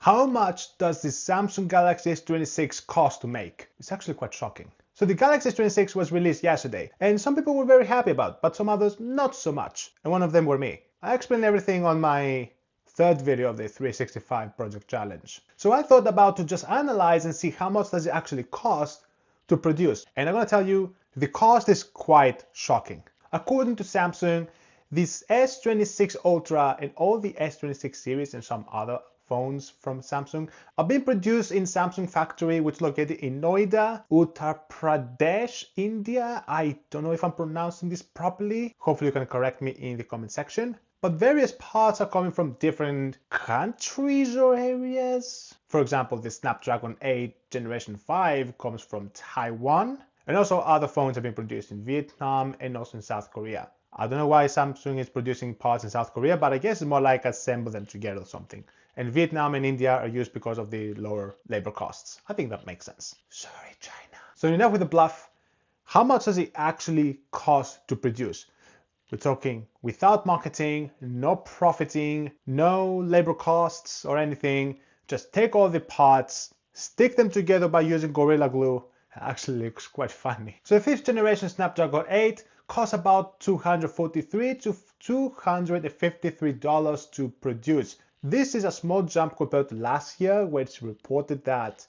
How much does the Samsung Galaxy S26 cost to make? It's actually quite shocking. So the Galaxy S26 was released yesterday, and some people were very happy about it, but some others not so much. And one of them were me. I explained everything on my third video of the 365 project challenge. So I thought about to just analyze and see how much does it actually cost to produce. And I'm gonna tell you, the cost is quite shocking. According to Samsung, this S26 Ultra and all the S26 series and some other phones from Samsung are being produced in Samsung factory, which is located in Noida, Uttar Pradesh, India. I don't know if I'm pronouncing this properly. Hopefully you can correct me in the comment section. But various parts are coming from different countries or areas. For example, the Snapdragon 8 Generation 5 comes from Taiwan. And also other phones have been produced in Vietnam and also in South Korea. I don't know why Samsung is producing parts in South Korea, but I guess it's more like assemble them together or something. And Vietnam and India are used because of the lower labor costs. I think that makes sense. Sorry, China. So enough with the bluff. How much does it actually cost to produce? We're talking without marketing, no profiting, no labor costs or anything. Just take all the parts, stick them together by using Gorilla Glue. It actually looks quite funny. So the 5th generation Snapdragon 8 costs about $243 to $253 to produce. This is a small jump compared to last year, where it's reported that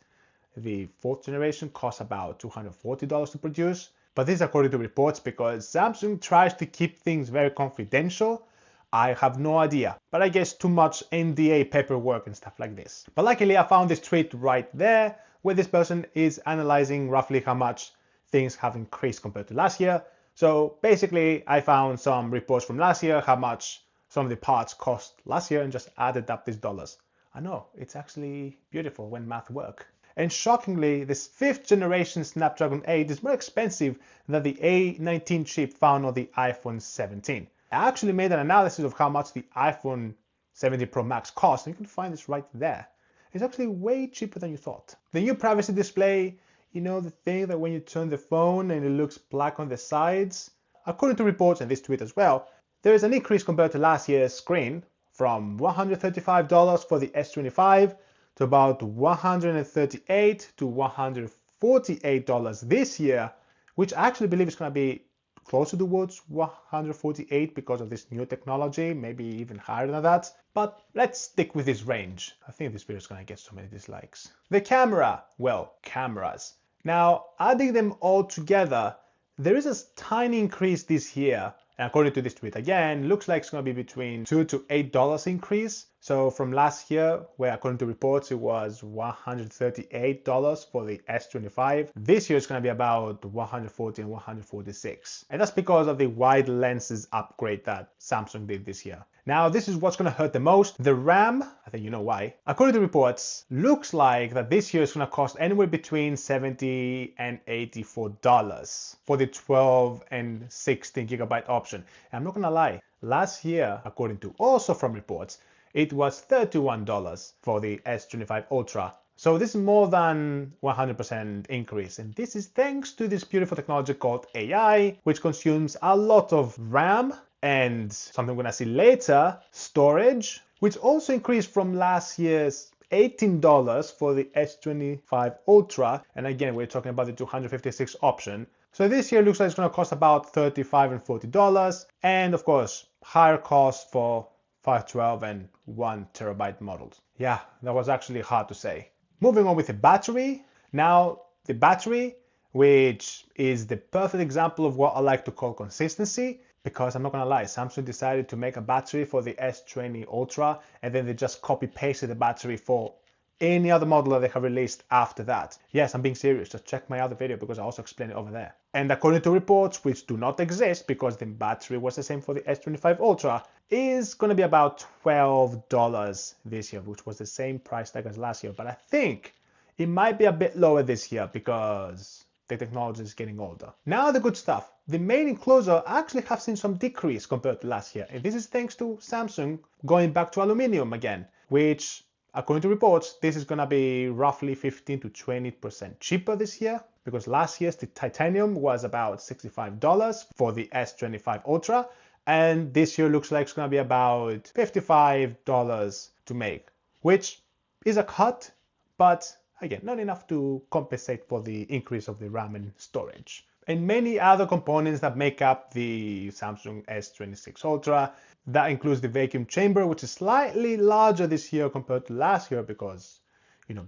the 4th generation costs about $240 to produce. But this is according to reports because Samsung tries to keep things very confidential. I have no idea, but I guess too much NDA paperwork and stuff like this. But luckily I found this tweet right there where this person is analyzing roughly how much things have increased compared to last year. So basically I found some reports from last year, how much some of the parts cost last year, and just added up these dollars. I know, it's actually beautiful when math works. And shockingly, this 5th generation Snapdragon 8 is more expensive than the A19 chip found on the iPhone 17. I actually made an analysis of how much the iPhone 17 Pro Max costs, and you can find this right there. It's actually way cheaper than you thought. The new privacy display, you know, the thing that when you turn the phone and it looks black on the sides. According to reports and this tweet as well, there is an increase compared to last year's screen from $135 for the S25 to about $138 to $148 this year, which I actually believe is going to be closer towards $148 because of this new technology, maybe even higher than that. But let's stick with this range. I think this video is going to get so many dislikes. The camera, well, cameras. Now, adding them all together, there is a tiny increase this year. And according to this tweet again, looks like it's going to be between $2 to $8 increase. So from last year, where according to reports it was $138 for the S25, this year it's going to be about $140 and $146. And that's because of the wide lenses upgrade that Samsung did this year. Now this is what's going to hurt the most. The RAM, I think you know why. According to reports, looks like that this year is going to cost anywhere between $70 and $84 for the 12 and 16 gigabyte option. And I'm not going to lie, last year, according to also from reports, it was $31 for the S25 Ultra. So this is more than 100% increase. And this is thanks to this beautiful technology called AI, which consumes a lot of RAM and something we're gonna see later, storage, which also increased from last year's $18 for the S25 Ultra. And again, we're talking about the 256 option. So this year looks like it's gonna cost about $35 and $40. And of course, higher cost for 512 and 1 terabyte models. Yeah, that was actually hard to say. Moving on with the battery. Now, the battery, which is the perfect example of what I like to call consistency, because I'm not gonna lie, Samsung decided to make a battery for the S20 Ultra, and then they just copy pasted the battery for any other model that they have released after that. Yes, I'm being serious, just check my other video because I also explain it over there. And according to reports, which do not exist because the battery was the same for the S25 Ultra, is gonna be about $12 this year, which was the same price tag as last year. But I think it might be a bit lower this year because the technology is getting older. Now the good stuff. The main enclosure actually have seen some decrease compared to last year. And this is thanks to Samsung going back to aluminum again, which according to reports, this is gonna be roughly 15 to 20% cheaper this year, because last year's the titanium was about $65 for the S25 Ultra, and this year looks like it's gonna be about $55 to make, which is a cut, but again, not enough to compensate for the increase of the RAM and storage. And many other components that make up the Samsung S26 Ultra. That includes the vacuum chamber, which is slightly larger this year compared to last year because,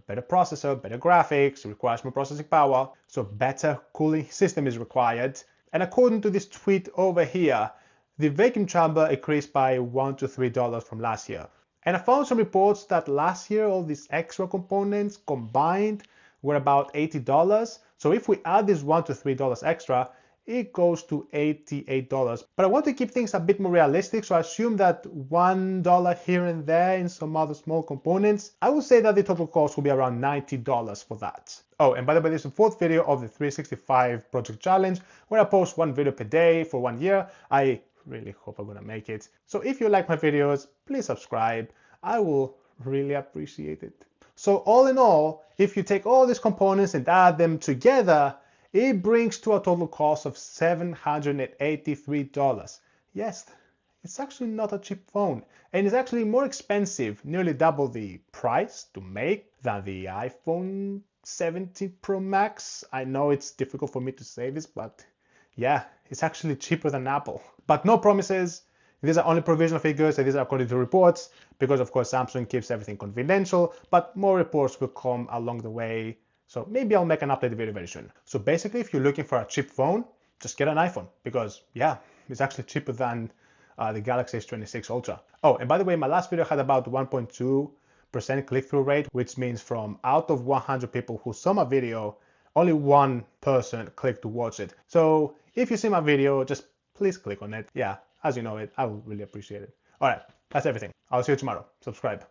better processor, better graphics, requires more processing power, so better cooling system is required. And according to this tweet over here, the vacuum chamber increased by $1 to $3 from last year. And I found some reports that last year all these extra components combined were about $80. So if we add this $1 to $3 extra, it goes to $88. But I want to keep things a bit more realistic, so I assume that $1 here and there in some other small components. I would say that the total cost will be around $90 for that. Oh, and by the way, this is the fourth video of the 365 project challenge, where I post one video per day for 1 year. I really hope I'm gonna make it. So if you like my videos, please subscribe. I will really appreciate it. So all in all, if you take all these components and add them together, it brings to a total cost of $783. Yes, it's actually not a cheap phone, and it's actually more expensive, nearly double the price to make than the iPhone 17 Pro Max. I know it's difficult for me to say this, but yeah, it's actually cheaper than Apple. But no promises. These are only provisional figures, and these are according to reports, because of course Samsung keeps everything confidential, but more reports will come along the way. So maybe I'll make an updated video very soon. So basically, if you're looking for a cheap phone, just get an iPhone, because yeah, it's actually cheaper than the Galaxy S26 Ultra. Oh, and by the way, my last video had about 1.2% click-through rate, which means from out of 100 people who saw my video, only one person clicked to watch it. So if you see my video, just please click on it. Yeah, as you know it, I would really appreciate it. All right, that's everything. I'll see you tomorrow. Subscribe.